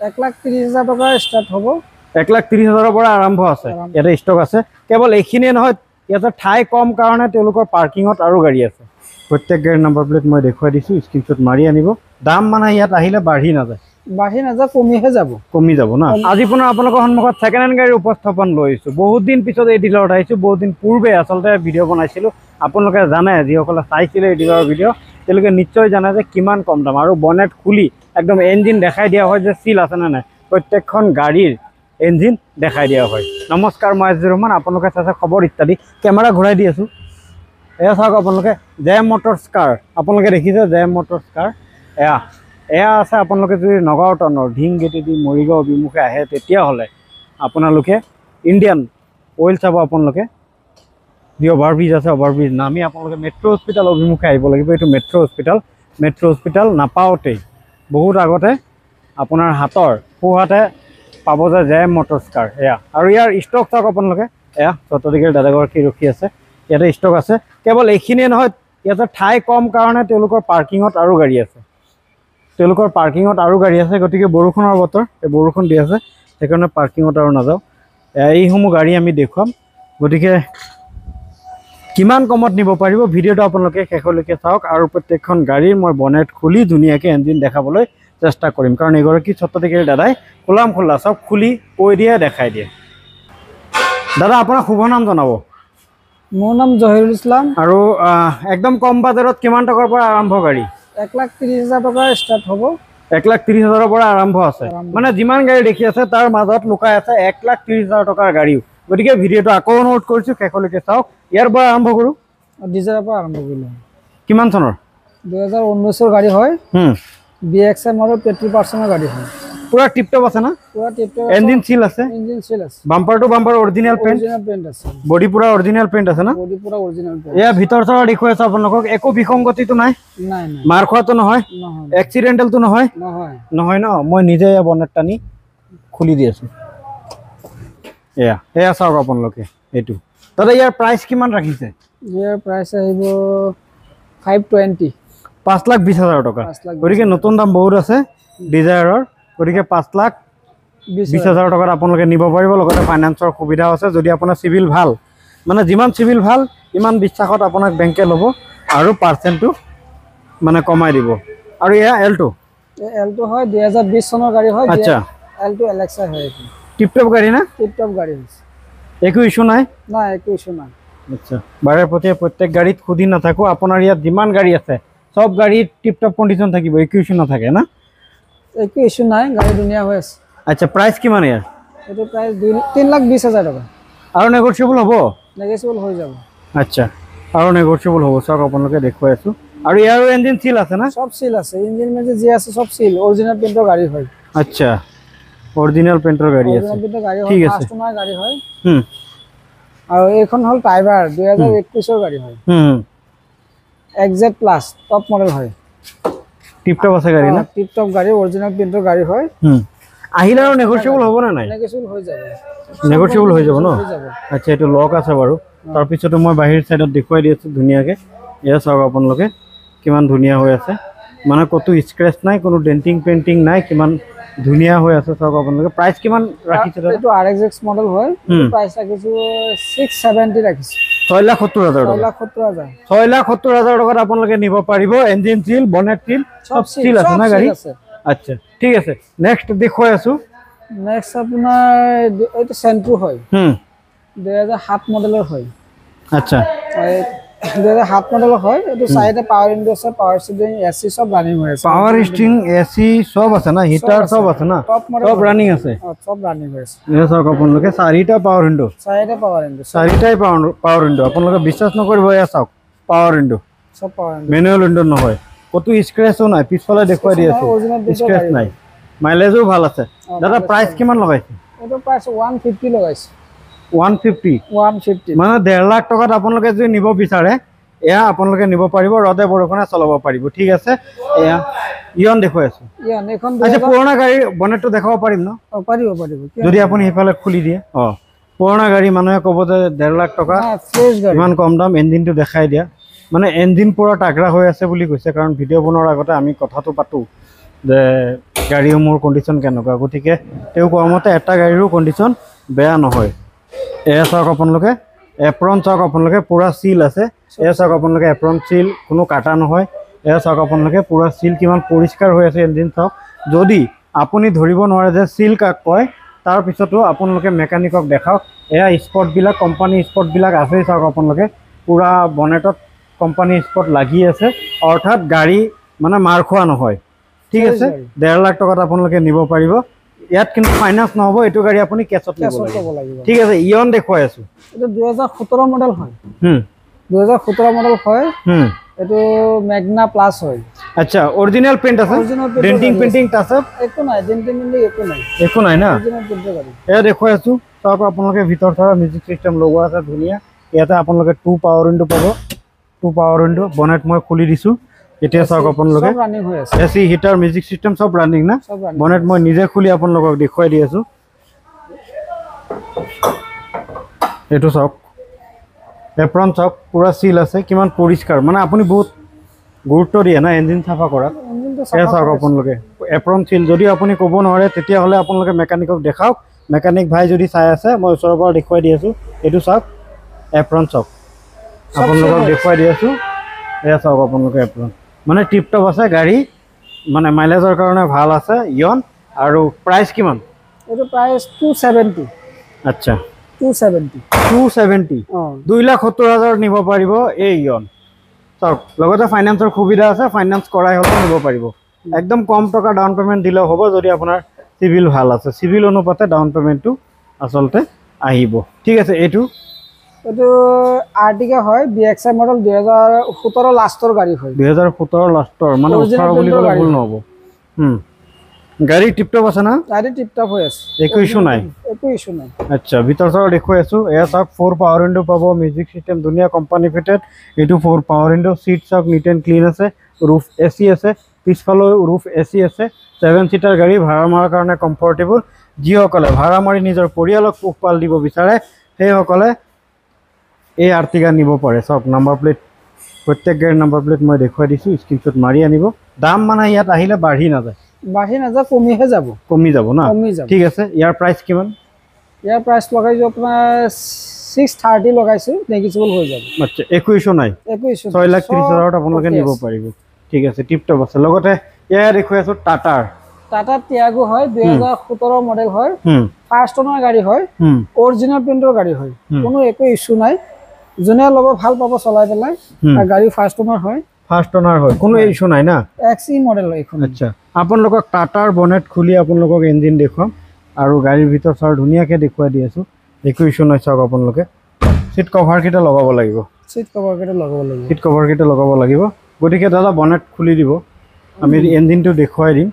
1,30,000 টকা স্টাৰ্ট হ'ব 1,30,000 পৰা আৰম্ভ আছে ইয়াতে ষ্টক আছে কেৱল এইখিনিয়ে নহয় ইয়াতে ঠাই কম কাৰণে তেওঁলোকৰ পাৰ্কিঙত আৰু গাড়ী আছে প্ৰত্যেক গাড়ীৰ নম্বৰ প্লেট মই দেখুৱাই দিছোঁ স্ক্ৰীনশ্বট মাৰি আনিব দাম মানে ইয়াত আহিলে বাঢ়ি নাযায় কমিহে যাব না আজি পুনৰ আপোনালোকৰ সন্মুখত ছেকেণ্ড হেণ্ড গাড়ীৰ উপস্থাপন লৈ আহিছোঁ বহুত দিন পিছত এই ডিলাৰত আহিছোঁ বহুত দিন পূৰ্বে আচলতে ভিডিঅ' বনাইছিলোঁ আপোনালোকে জানে যিসকলে চাইছিলে এই ডিলাৰৰ ভিডিঅ' তেওঁলোকে নিশ্চয় জানে যে কিমান কম দাম আৰু বনেট খুলি একদম ইঞ্জিন দেখাই দিয়া হয় যে চিল আছে নে নাই প্ৰত্যেকখন গাড়ীৰ ইঞ্জিন দেখাই দিয়া হয় নমস্কাৰ মই আজিজুৰ ৰহমান আপোনালোকে চাইছে খবৰ ইত্যাদি কেমেৰা ঘূৰাই দি আছোঁ এয়া চাওক আপোনালোকে জেএম মটৰ্ছ কাৰ আপোনালোকে দেখিছে জেএম মটৰ্ছ কাৰ এয়া আছে আপোনালোকে যদি নগাঁও টাউনৰ ঢিংগেটেদি মৰিগাঁও অভিমুখে আহে তেতিয়াহ'লে আপোনালোকে ইণ্ডিয়ান অইল চাব আপোনালোকে যি অভাৰব্ৰিজ আছে অভাৰব্ৰিজ নামি আপোনালোকে মেট্ৰ' হস্পিটেল অভিমুখে আহিব লাগিব এইটো মেট্ৰ' হস্পিটেল নাপাওঁতেই বহুত আগতে আপোনাৰ হাতৰ সোঁহাতে পাব যে জেএম মটৰ্ছ কাৰ এয়া আৰু ইয়াৰ ষ্টক চাওক আপোনালোকে এয়া চতদিগৰ দাদাগৰাকী ৰখি আছে ইয়াতে ষ্টক আছে কেৱল এইখিনিয়ে নহয় ইয়াতে ঠাই কম কাৰণে তেওঁলোকৰ পাৰ্কিঙত আৰু গাড়ী আছে গতিকে বৰষুণৰ বতৰ এই বৰষুণ দি আছে সেইকাৰণে পাৰ্কিঙত আৰু নাযাওঁ এইসমূহ গাড়ী আমি দেখুৱাম গতিকে কিমান কমত নিব পাৰিব ভিডিঅ'টো আপোনালোকে শেষলৈকে চাওক আৰু প্ৰত্যেকখন গাড়ীৰ মই বনেট খুলি ধুনীয়াকৈ ইঞ্জিন দেখাবলৈ চেষ্টা কৰিম কাৰণ এগৰাকী ছত্ৰদিগৰ দাদাই খোলা চব খুলি কৈ দিয়ে দেখাই দিয়ে দাদা আপোনাৰ শুভ নাম জনাব মোৰ নাম জহিৰুল ইছলাম আৰু একদম কম বাজেটত কিমান টকাৰ পৰা আৰম্ভ গাড়ী 1,30,000 টকা স্টাৰ্ট হ'ব 1,30,000 পৰা আৰম্ভ আছে মানে যিমান গাড়ী দেখি আছে তাৰ মাজত লুকাই আছে 1,30,000 টকাৰ গাড়ীও গতিকে ভিডিঅ'টো আকৌ অনুৰোধ কৰিছোঁ শেষলৈকে চাওক ইয়াৰ পৰা আৰম্ভ কৰোঁ ডিজাইৰৰ পৰা আৰম্ভ কৰিলোঁ কিমান চনৰ 2019 গাড়ী হয় BXI মডেল পেট্ৰল পাৰ্চনৰ গাড়ী হয় পুৰা টিপটপ আছে না পুৰা টিপটপ ইঞ্জিন সিল আছে bumper to bumper original paint আছে বডি পুৰা অৰিজিনাল পেইণ্ট আছে না বডি পুৰা অৰিজিনাল পেইণ্ট এয়া ভিতৰ চৰা দেখুৱাই আছে আপোনালোকক একো বিসংগতিটো নাই মাৰ খোৱাটো নহয় এক্সিডেণ্টেলটো নহয় ন মই নিজে এয়া বনেট টানি খুলি দি আছোঁ এয়া চাওক আপোনালোকে এইটো দাদা ইয়াৰ প্ৰাইচ কিমান ৰাখিছে ইয়াৰ প্ৰাইচ আহিব 520 5,20,000 টকা গতিকে নতুন দাম বহুত আছে ডিজায়াৰৰ গতিকে 5,20,000 টকাত আপোনালোকে নিব পাৰিব লগতে ফাইনেন্সৰ সুবিধা আছে যদি আপোনাৰ চিভিল ভাল মানে যিমান চিভিল ভাল ইমান বিশ্বাসত আপোনাক বেংকে ল'ব আৰু পাৰ্চেণ্টটো মানে কমাই দিব আৰু এয়া এলটো হয় 2020 চনৰ গাড়ী হয় আচ্ছা এলটো এলেক্সা হয় টিপটপ গাড়ী না টিপটপ গাড়ী একো ইস্যু নাই একো ইস্যু নাই আচ্ছা বাৰে প্ৰত্যেক গাড়ীত সুধি নাথাকো আপোনাৰ ইয়াত যিমান গাড়ী আছে সব গাড়ীত টিপটপ কণ্ডিশ্যন থাকিব একো ইস্যু নাথাকে না একো ইস্যু নাই গাড়ী ধুনীয়া হৈ আছে আচ্ছা প্ৰাইচ কিমান ইয়াৰ এইটো প্ৰাইচ 3,20,000 টকা আৰু নেগোচিয়েবল হ'ব নেগোচিয়েবল হৈ যাব আচ্ছা আৰু নেগোচিয়েবল হ'ব চাওক আপোনালোকে দেখুৱাই আছোঁ আৰু ইয়াৰো ইঞ্জিন সিল আছে না সব সিল আছে ইঞ্জিন মেজে যি আছে সব সিল অৰিজিনাল পেইণ্টৰ গাড়ী হয় আচ্ছা অৰিজিনাল পেইণ্টৰ গাড়ী আছে ঠিক আছে কাস্টমাৰ গাড়ী হয় আৰু এইখন হল টাইগাৰ 2021 ৰ গাড়ী হয় XZ প্লাস টপ মডেল হয় টিপটপ আছে গাড়ী না টিপটপ গাড়ী অৰিজিনাল পেইণ্টৰ গাড়ী হয় আহিলে আৰু নেগোচিয়েবল হ'ব না নাই নেগোচিয়েবল হৈ যাব ন আচ্ছা এইটো লক আছে বাৰু তাৰপিছতো মই বাহিৰ সাইডত দেখুৱাই দি আছোঁ ধুনীয়াকৈ এয়া চাওক আপোনালোকে কিমান ধুনীয়া হৈ আছে মানে ক'তো স্ক্ৰেচ নাই কোনো ডেন্টিং পেইণ্টিং নাই কিমান ধুনীয়া হৈ আছে চাওক আপোনালোকে প্ৰাইচ কিমান ৰাখিছে এইটো RXX মডেল হয় প্ৰাইচ ৰাখিছোঁ 670 ৰাখিছোঁ 6,70,000 6,70,000 টকাত আপোনালোকে নিব পাৰিব ইঞ্জিন সিল বনেট সিল সব সিল আছে না গাড়ী আচ্ছা ঠিক আছে নেক্সট দেখুৱাই আছোঁ নেক্সট আপোনাৰ এইটো সেন্ট্ৰো হয় 2007 মডেলৰ হয় আচ্ছা 2007 মডেলৰ হয় এইটো চাইডে পাৱাৰ উইণ্ডো আছে পাৱাৰ স্টিয়াৰিং এসি সব ৰানিং হৈ আছে পাৱাৰ স্টিয়াৰিং এসি সব আছে না হিটাৰ সব আছে না সব ৰানিং আছে সব ৰানিং হৈ আছে এয়া চাওক আপোনালোকে চাৰিটা পাৱাৰ উইণ্ডো চাৰিটাই পাৱাৰ উইণ্ডো আপোনালোকে বিশ্বাস নকৰিব এয়া চাওক পাৱাৰ উইণ্ডো সব পাৱাৰ মেনুৱেল উইণ্ডো নহয় ক'তো স্ক্ৰেচো নাই পিছফালে দেখুৱাই দি আছোঁ স্ক্ৰেচ নাই মাইলেজো ভাল আছে দাদা প্ৰাইচ কিমান লগাইছে এইটো প্ৰাইচ 150 লগাইছে 150 মানে 1.5 লাখ টকাত আপোনালোকে যদি নিব বিচাৰে এয়া আপোনালোকে নিব পাৰিব ৰদে বৰষুণে চলাব পাৰিব ঠিক আছে এয়া ইয়ন দেখুৱাই আছোঁ আচ্ছা পুৰণা গাড়ী বনেটটো দেখাব পাৰিম ন পাৰিব যদি আপুনি সেইফালে খুলি দিয়ে পুৰণা গাড়ী মানুহে ক'ব যে 1.5 লাখ টকা ইমান কম দাম ইঞ্জিনটো দেখাই দিয়া মানে ইঞ্জিন পুৰা টাগৰা হৈ আছে বুলি কৈছে কাৰণ ভিডিঅ' বনোৱাৰ আগতে আমি কথাটো পাতোঁ যে গাড়ীসমূহৰ কণ্ডিশ্যন কেনেকুৱা। গতিকে তেওঁ কোৱা মতে এটা গাড়ীৰো কণ্ডিশ্যন বেয়া নহয়। এয়া চাওক আপোনালোকে এপ্ৰন চাওক আপোনালোকে পুৰা চিল আছে। এয়া চাওক আপোনালোকে এপ্ৰন চিল কোনো কাটা নহয়। এয়া চাওক আপোনালোকে পুৰা চিল কিমান পৰিষ্কাৰ হৈ আছে। ইঞ্জিন চাওক, যদি আপুনি ধৰিব নোৱাৰে যে চিল কাক কয় তাৰপিছতো আপোনালোকে মেকানিকক দেখাওক। এয়া স্পটবিলাক কোম্পানী স্পটবিলাক আছেই চাওক আপোনালোকে পুৰা বনেটত কোম্পানী স্পট লাগি আছে, অৰ্থাৎ গাড়ী মানে মাৰ খোৱা নহয়। ঠিক আছে, 1.5 লাখ টকাত আপোনালোকে নিব পাৰিব। ইয়াত কিন্তু ফাইনেন্স নহ'ব, এইটো গাড়ী আপুনি কেছত ল'ব লাগিব। ঠিক আছে, ইয়ন দেখুৱাই আছোঁ। এইটো 2017 মডেল হয়। 2017 মডেল হয়। এইটো ম্যাগনা প্লাস হয়। আচ্ছা, অরিজিনাল পেইন্ট আছে, ডেন্টিং পেইন্টিং আছে? একো নাই, ডেন্টিং পেইন্টিং একো নাই না? অরিজিনাল পেইন্টের গাড়ি। এয়া দেখুৱাই আছোঁ চাওক আপোনালোকে ভিতৰ ধৰা মিউজিক চিষ্টেম লগোৱা আছে ধুনীয়া। ইয়াতে আপোনালোকে 2 পাৱাৰ উইন্ডো পাব। 2 পাৱাৰ উইন্ডো বনেট মই খুলি দিছোঁ। এতিয়া চাওক আপোনালোকে সব ৰানিং হৈ আছে। এসি হিটাৰ মিউজিক চিষ্টেম সব ৰানিং না? সব ৰানিং। বনেট মই নিজে খুলি আপোনালোকক দেখুৱাই দি আছোঁ। এইটো চাওক এপ্ৰন চাওক পুৰা চিল আছে, কিমান পৰিষ্কাৰ, মানে আপুনি বহুত গুৰুত্ব দিয়ে না ইঞ্জিন চাফা কৰাত। এয়া চাওক আপোনালোকে এপ্ৰন চিল। যদি আপুনি ক'ব নোৱাৰে তেতিয়াহ'লে আপোনালোকে মেকানিকক দেখাওক। মেকানিক ভাই যদি চাই আছে মই ওচৰৰ পৰা দেখুৱাই দি আছোঁ। এইটো চাওক এপ্ৰন চাওক, আপোনালোকক দেখুৱাই দি আছোঁ। এয়া চাওক আপোনালোকে এপ্ৰন মানে টিপটপ আছে গাড়ী, মানে মাইলেজৰ কাৰণে ভাল আছে ইয়ন। আৰু প্ৰাইচ কিমান? এইটো প্ৰাইচ 270। আচ্ছা 270। 2,70,000 নিব পাৰিব এই ইয়ন চাওক। লগতে ফাইনেন্সৰ সুবিধা আছে, ফাইনেন্স কৰাই হ'লেও নিব পাৰিব। একদম কম টকা ডাউন পে'মেণ্ট দিলেও হ'ব যদি আপোনাৰ চিভিল ভাল আছে। চিভিল অনুপাতে ডাউন পে'মেণ্টটো আচলতে আহিব। ঠিক আছে, এইটো আৰ্টিকা হয়, BXI মডেল 2017 লাষ্টৰ গাড়ী হয়। 2017 লাষ্টৰ মানে 18 বুলি ক'লে ভুল নহ'ব। গাড়ী টিপটপ আছে না? গাড়ী টিপটপ হৈ আছে, একো ইছ্যু নাই। একো ইছ্যু নাই। আচ্ছা, ভিতৰ চাওক দেখুৱাই আছোঁ। এয়া চাওক 4 পাৱাৰ উইণ্ডো পাব, মিউজিক চিষ্টেম ধুনীয়া কোম্পানী ফিটেড। এইটো 4 পাৱাৰ উইণ্ডো। চিট চাওক নিট এণ্ড ক্লিন আছে, ৰুফ এচি আছে, পিছফালেও ৰুফ এচি আছে। 7 চিটাৰ গাড়ী, ভাড়া মাৰাৰ কাৰণে কমফৰ্টেবল। যিসকলে ভাড়া মাৰি নিজৰ পৰিয়ালক পোহপাল দিব বিচাৰে সেইসকলে এই আৰ্টিকা নিব পাৰে। চাওক নাম্বাৰ প্লেট, প্ৰত্যেক গাড়ীৰ নাম্বাৰ প্লেট মই দেখুৱাই দিছোঁ, স্ক্ৰীনশ্বট মাৰি আনিব। দাম মানে ইয়াত আহিলে বাঢ়ি নাযায়, কমিহে যাব, কমি যাব না? কমি যাব। ঠিক আছে, ইয়াৰ প্ৰাইচ কিমান? ইয়াৰ প্ৰাইচ লগাইছোঁ আপোনাৰ 630 লগাইছোঁ, নেগিচিবল হৈ যাব। আচ্ছা, একো ইছ্যু নাই। 6,30,000 আপোনালোকে নিব পাৰিব। ঠিক আছে, টিপটপ আছে। লগতে এয়া দেখুৱাই আছোঁ টাটা টিয়াগো হয়, 2017 মডেল হয়, ফাৰ্ষ্ট অনাৰ গাড়ী হয়, অৰিজিনেল প্ৰিণ্টৰ গাড়ী হয়, কোনো একো ইছ্যু নাই। যোনে ল'ব ভাল পাব চলাই পেলাই। গাড়ী ফাৰ্ষ্ট অনাৰ হয়, কোনো ইছ্যু নাই না? XE মডেল হয় এইখন। আচ্ছা, আপোনালোকক টাটাৰ বনেট খুলি আপোনালোকক ইঞ্জিন দেখুৱাম আৰু গাড়ীৰ ভিতৰত চাওক ধুনীয়াকৈ দেখুৱাই দি আছোঁ। একো ইছ্যু নাই। চাওক আপোনালোকে চিট কভাৰকেইটা লগাব লাগিব, চিট কভাৰকেইটা লগাব লাগিব। গতিকে দাদা বনেট খুলি দিব, আমি ইঞ্জিনটো দেখুৱাই দিম।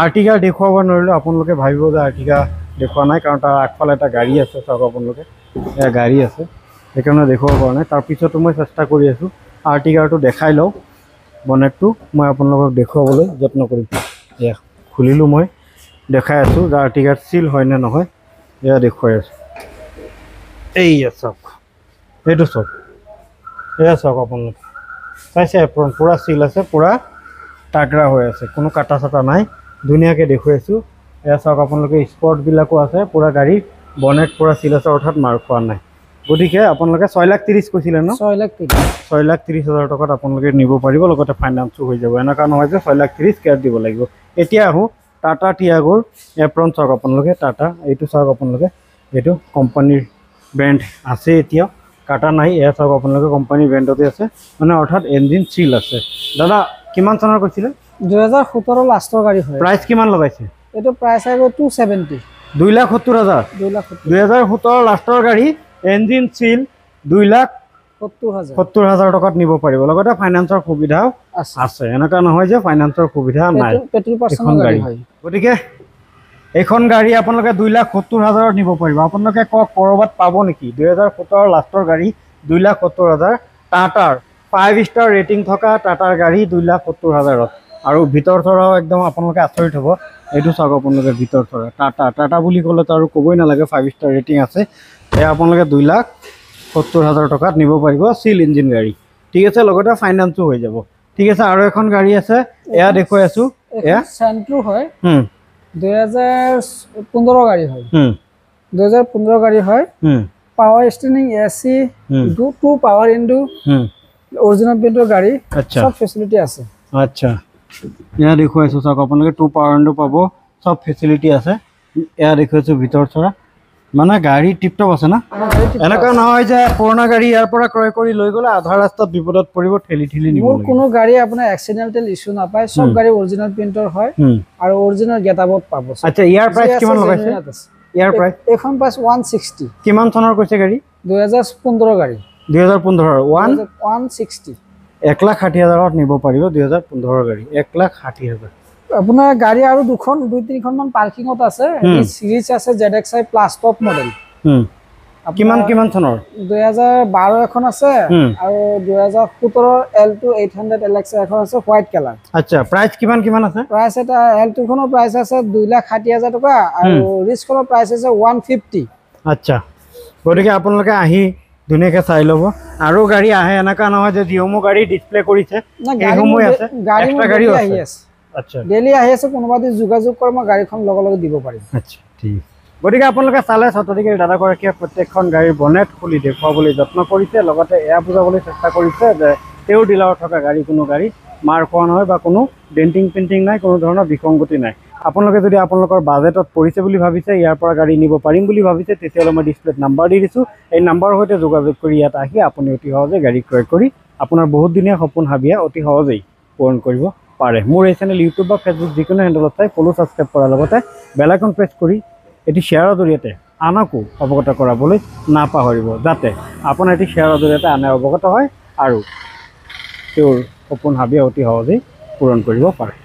আৰ্টিকা দেখুৱাব নোৱাৰিলেও আপোনালোকে ভাবিব যে আৰ্টিকা দেখুওৱা নাই, কাৰণ তাৰ আগফালে এটা গাড়ী আছে। চাওক আপোনালোকে এয়া গাড়ী আছে, সেইকাৰণে দেখুৱাব পৰা নাই। তাৰপিছতো মই চেষ্টা কৰি আছোঁ আৰ্টিকাৰটো দেখাই লওঁ। বনেটটো মই আপোনালোকক দেখুৱাবলৈ যত্ন কৰিম। এয়া খুলিলোঁ, মই দেখাই আছোঁ যে আৰ্টিকাত চিল হয় নে নহয়। এয়া দেখুৱাই আছোঁ। এইয়া চাওক, এইটো চাওক, এয়া চাওক আপোনালোকে চাইছে এপ্ৰন পুৰা চিল আছে, পুৰা তাগৰা হৈ আছে, কোনো কাটা চাটা নাই। ধুনীয়াকৈ দেখুৱাইছোঁ। এয়া চাওক আপোনালোকে স্পটবিলাকো আছে, পুৰা গাড়ী বনেট পুৰা চিল আছে, অৰ্থাৎ মাৰ খোৱা নাই। গতিকে আপোনালোকে 6,30,000 কৈছিলে ন? 6,30,000 টকাত আপোনালোকে নিব পাৰিব, লগতে ফাইনেন্সো হৈ যাব। এনেকুৱা নহয় যে 6,30,000 কেছ দিব লাগিব। এতিয়া আহোঁ টাটা টিয়াগোৰ এপ্ৰন চাওক আপোনালোকে। টাটা এইটো চাওক আপোনালোকে, এইটো কোম্পানীৰ ব্ৰেণ্ড আছে, এতিয়াও কাটা নাই। এয়া চাওক আপোনালোকে কোম্পানীৰ ব্ৰেণ্ডতে আছে, মানে অৰ্থাৎ ইঞ্জিন চিল আছে। দাদা কিমান চনৰ কৈছিলে? 2017 লাষ্টৰ গাড়ী হয়। প্ৰাইচ কিমান লগাইছে? এইটো প্ৰাইচ আহিব 270। 2,70,000। 2017 লাষ্টৰ গাড়ী, ইঞ্জিন চিল, 2,70,000 টকাত নিব পাৰিব। লগতে ফাইনেন্সৰ সুবিধাও আছে, এনেকুৱা নহয় যে ফাইনেন্সৰ সুবিধা নাই এখন গাড়ী। গতিকে এইখন গাড়ী আপোনালোকে 2,70,000 নিব পাৰিব। আপোনালোকে কওক ক'ৰবাত পাব নেকি 2017 লাষ্টৰ গাড়ী 2,70,000? টাটাৰ 5 ষ্টাৰ ৰেটিং থকা টাটাৰ গাড়ী 2,70,000। আৰু ভিতৰ চৰাও একদম আপোনালোকে আচৰিত হ'ব। এইটো চাওক আপোনালোকে ভিতৰ চৰা টাটা বুলি ক'লেতো আৰু ক'বই নালাগে, 5 ষ্টাৰ ৰেটিং আছে। এয়া আপোনালোকে 2,70,000 টকাত নিব পাৰিব চিল ইঞ্জিন গাড়ী। ঠিক আছে, লগতে ফাইনেন্সো হৈ যাব। ঠিক আছে আৰু এখন গাড়ী আছে এয়া দেখুৱাই আছো এয়া সেন্ট্ৰো হয় 2015 গাড়ী হয় 2015 গাড়ী হয় power স্টিয়াৰিং AC two power window original পেইন্টৰ গাড়ী সব ফেসিলিটি আছে আচ্ছা এয়া দেখুৱাই আছো চাওক আপোনালোকে টু পাওয়াৰ উইন্ডো পাব সব ফেসিলিটি আছে এয়া দেখুৱাইছো ভিতৰ চৰা মানে গাড়ী টিপটপ আছে না এনেকা নহয় যে পুৰণা গাড়ী ইয়াৰ পৰা ক্ৰয় কৰি লৈ গলে আধা ৰাস্তাত বিপদত পৰিব ঠেলি ঠেলি নিব মোৰ কোনো গাড়ী আপোনাৰ এক্সিডেন্টাল ইস্যু নাপায় সব গাড়ী অৰিজিনাল পেইন্টৰ হয় আৰু অৰিজিনাল গেটআপত পাব আচ্ছা ইয়াৰ প্ৰাইস কিমান লগাইছে ইয়াৰ প্ৰাইস এখন প্ৰাইস 160 কিমান চনৰ কৈছে গাড়ী 2015 গাড়ী 2015 160 1,60,000 নিব পাৰিব 2015 গাড়ী 1,60,000 আপোনাৰ গাড়ী আৰু দুই তিনিখন মান পাৰ্কিংত আছে সিৰিজ আছে ZXi প্লাস টপ মডেল কিমান চনৰ 2012 এখন আছে আৰু 2017 L2 800 LX এখন আছে হোয়াইট কালাৰ আচ্ছা প্ৰাইস কিমান আছে প্ৰাইস এটা L2 খনৰ প্ৰাইস আছে 2,60,000 টকা আৰু ৰিচ খনৰ প্ৰাইস আছে 150 আচ্ছা গতিকে আপোনালোকে আহি ধুনীয়াকৈ চাই ল'ব আৰু গাড়ী আহে এনেকা নহয় যে জিঅ'মো গাড়ী ডিসপ্লে কৰিছে এই সময় আছে গাড়ী আহি আছে আচ্ছা ডেইলি আহি আছে কোনোবা দি যোগাযোগ কৰে মই গাড়ীখন লগে দিব পাৰিম আচ্ছা ঠিক গতিকে আপোনালোকে চালে শতাধিকাৰ দাদাগৰাকীয়ে প্ৰত্যেকখন গাড়ীৰ বনেট খুলি দেখুৱাবলৈ যত্ন কৰিছে লগতে এয়া বুজাবলৈ চেষ্টা কৰিছে যে তেওঁৰ ডিলাৰত থকা গাড়ী কোনো গাড়ী মাৰ খোৱা নহয় বা কোনো ডেন্টিং পেইন্টিং নাই কোনো ধৰণৰ বিসংগতি নাই আপোনালোকে যদি আপোনালোকৰ বাজেটত পৰিছে বুলি ভাবিছে ইয়াৰ পৰা গাড়ী নিব পাৰিম বুলি ভাবিছে তেতিয়াহ'লে মই ডিসপ্লেত নাম্বাৰ দি দিছোঁ এই নাম্বাৰৰ সৈতে যোগাযোগ কৰি ইয়াত আহি আপুনি অতি সহজে গাড়ী ক্ৰয় কৰি আপোনাৰ বহুত দিনীয়া সপোন হাবিয়া অতি সহজেই পূৰণ কৰিব পাৰে মোৰ এই চেনেল ইউটিউব বা ফেচবুক যিকোনো হেণ্ডেলত চাই ফলো ছাবস্ক্ৰাইব কৰাৰ লগতে বেল আইকন প্ৰেছ কৰি এটি শ্বেয়াৰৰ জৰিয়তে আনকো অৱগত কৰাবলৈ নাপাহৰিব যাতে আপোনাৰ এটি শ্বেয়াৰৰ জৰিয়তে আনে অৱগত হয় আৰু তেওঁৰ সপোন হাবিয়া অতি সহজেই পূৰণ কৰিব পাৰে